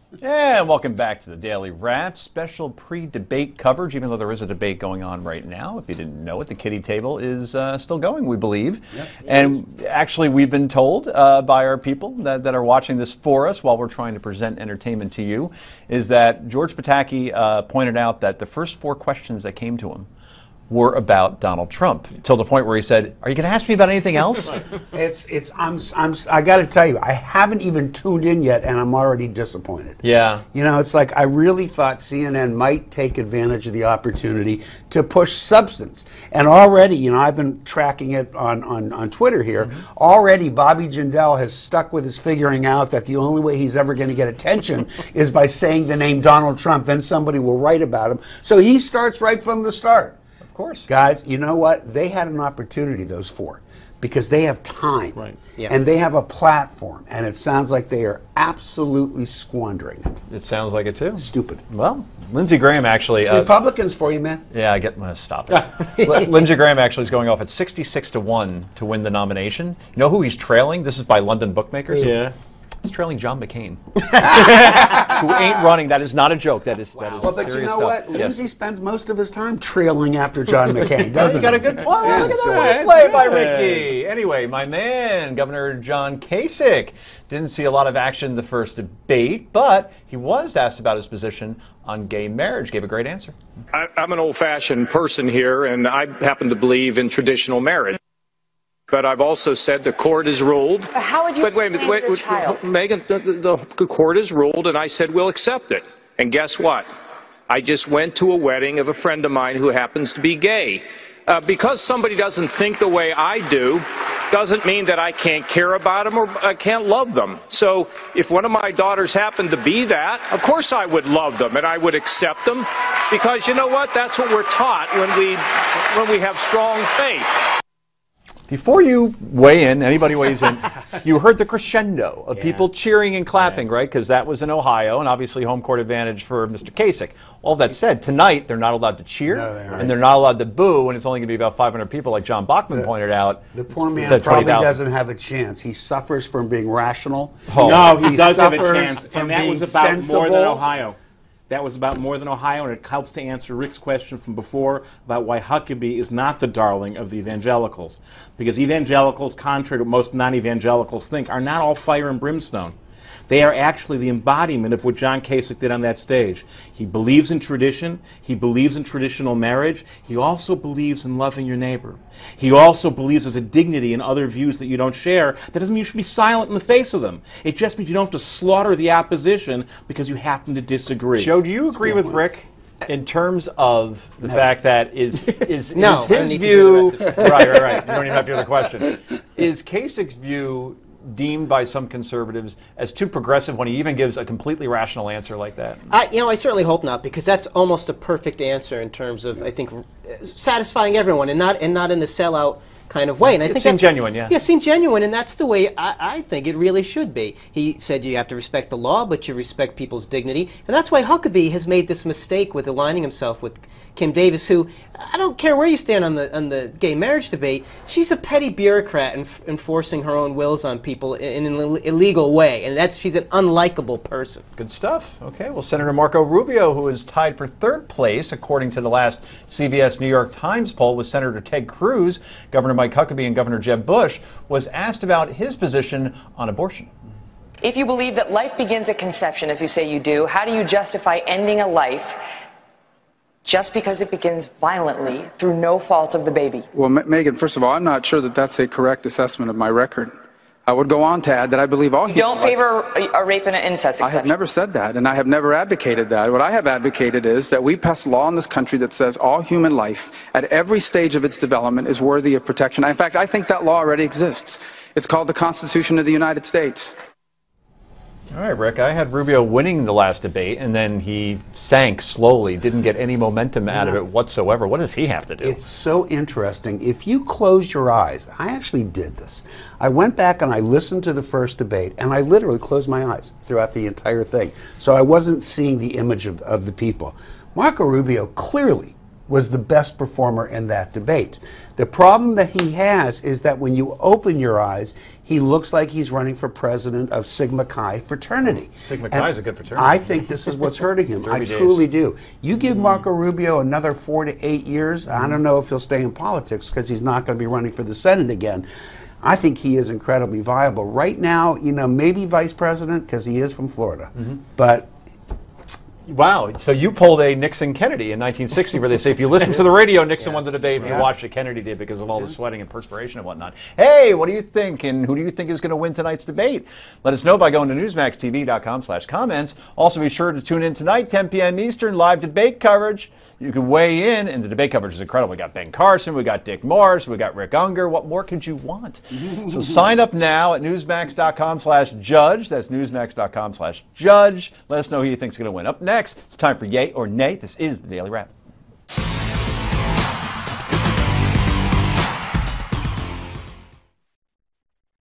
And welcome back to the Daily Wrap. Special pre-debate coverage, even though there is a debate going on right now. If you didn't know it, the kiddie table is still going, we believe. Yep, and actually, we've been told by our people that are watching this for us while we're trying to present entertainment to you, is that George Pataki pointed out that the first 4 questions that came to him were about Donald Trump, till the point where he said, "Are you going to ask me about anything else?" I got to tell you, I haven't even tuned in yet, and I'm already disappointed. Yeah. You know, it's like I really thought CNN might take advantage of the opportunity to push substance, and already, you know, I've been tracking it on Twitter here. Mm-hmm. Already, Bobby Jindal has stuck with his figuring out that the only way he's ever going to get attention is by saying the name Donald Trump. Then somebody will write about him. So he starts right from the start. Of course. Guys, you know what? They had an opportunity, those 4, because they have time. Right. Yeah. And they have a platform, and it sounds like they are absolutely squandering it. It sounds like it too. Stupid. Well, Lindsey Graham actually... It's Republicans for you, man. Yeah, I get my stop it. Lindsey Graham actually is going off at 66-1 to win the nomination. You know who he's trailing? This is by London bookmakers. Yeah. He's trailing John McCain, who ain't running. That is not a joke. That is Well, but you know stuff. what? Lindsey spends most of his time trailing after John McCain, doesn't he? Got a good play. Yeah, Look at so that play by Ricky. Anyway, my man, Governor John Kasich, didn't see a lot of action in the first debate, but he was asked about his position on gay marriage. Gave a great answer. I'm an old-fashioned person here, and I happen to believe in traditional marriage. But I've also said the court has ruled. But how would you explain your child? Megan, the court has ruled, and I said we'll accept it. And guess what? I just went to a wedding of a friend of mine who happens to be gay. Because somebody doesn't think the way I do, doesn't mean that I can't care about them or I can't love them. So if one of my daughters happened to be that, of course I would love them and I would accept them. Because you know what? That's what we're taught when we have strong faith. Before you weigh in, anybody weighs in, you heard the crescendo of people cheering and clapping, right? Because that was in Ohio, and obviously home court advantage for Mr. Kasich. All that said, tonight they're not allowed to cheer, and they're not allowed to boo, and it's only going to be about 500 people, like John Bachman pointed out. The poor man probably doesn't have a chance. He suffers from being rational. Oh. No, he does have a chance, and that was about sensible. more than Ohio. That was about more than Ohio, and it helps to answer Rick's question from before about why Huckabee is not the darling of the evangelicals. Because evangelicals, contrary to what most non-evangelicals think, are not all fire and brimstone. They are actually the embodiment of what John Kasich did on that stage. He believes in tradition. He believes in traditional marriage. He also believes in loving your neighbor. He also believes there's a dignity in other views that you don't share. That doesn't mean you should be silent in the face of them. It just means you don't have to slaughter the opposition because you happen to disagree. Joe, do you agree with Rick in terms of the fact that is his view... Right. You don't even have to hear the question. Is Kasich's view deemed by some conservatives as too progressive when he even gives a completely rational answer like that? I certainly hope not, because that's almost a perfect answer in terms of, I think, satisfying everyone and not in the sellout kind of way. And I think seems genuine, yeah. Yeah, seems genuine, and that's the way I think it really should be. He said you have to respect the law, but you respect people's dignity. And that's why Huckabee has made this mistake with aligning himself with Kim Davis, who, I don't care where you stand on the gay marriage debate, she's a petty bureaucrat enforcing her own wills on people in an illegal way. And she's an unlikable person. Good stuff. Okay, well, Senator Marco Rubio, who is tied for 3rd place, according to the last CBS New York Times poll, with Senator Ted Cruz, Governor Mike Huckabee, and Governor Jeb Bush, was asked about his position on abortion. If you believe that life begins at conception, as you say you do, how do you justify ending a life just because it begins violently through no fault of the baby? Well, Megan, first of all, I'm not sure that that's a correct assessment of my record. I would go on to add that I believe all You don't favor a rape and an incest exception? I have never said that, and I have never advocated that. What I have advocated is that we pass a law in this country that says all human life at every stage of its development is worthy of protection. In fact, I think that law already exists. It's called the Constitution of the United States. All right, Rick, I had Rubio winning the last debate, and then he sank slowly, didn't get any momentum out of it whatsoever. What does he have to do? It's so interesting. If you close your eyes, I actually did this. I went back and I listened to the first debate, and I literally closed my eyes throughout the entire thing. So I wasn't seeing the image of the people. Marco Rubio clearly was the best performer in that debate. The problem that he has is that when you open your eyes, he looks like he's running for president of Sigma Chi fraternity. Sigma Chi is a good fraternity. I think this is what's hurting him. I truly do. You give Marco Rubio another 4 to 8 years, I don't know if he'll stay in politics because he's not going to be running for the Senate again. I think he is incredibly viable. Right now, you know, maybe vice president because he is from Florida, but wow, so you pulled a Nixon-Kennedy in 1960 where they say if you listen to the radio, Nixon won the debate. If you watched it, Kennedy did because of all the sweating and perspiration and whatnot. Hey, what do you think? And who do you think is going to win tonight's debate? Let us know by going to newsmaxtv.com/comments. Also, be sure to tune in tonight, 10 p.m. Eastern, live debate coverage. You can weigh in, and the debate coverage is incredible. We got Ben Carson, we got Dick Morris, we got Rick Unger. What more could you want? So sign up now at newsmax.com/judge. That's newsmax.com/judge. Let us know who you think is going to win. Up next, it's time for Yay or Nay. This is the Daily Wrap.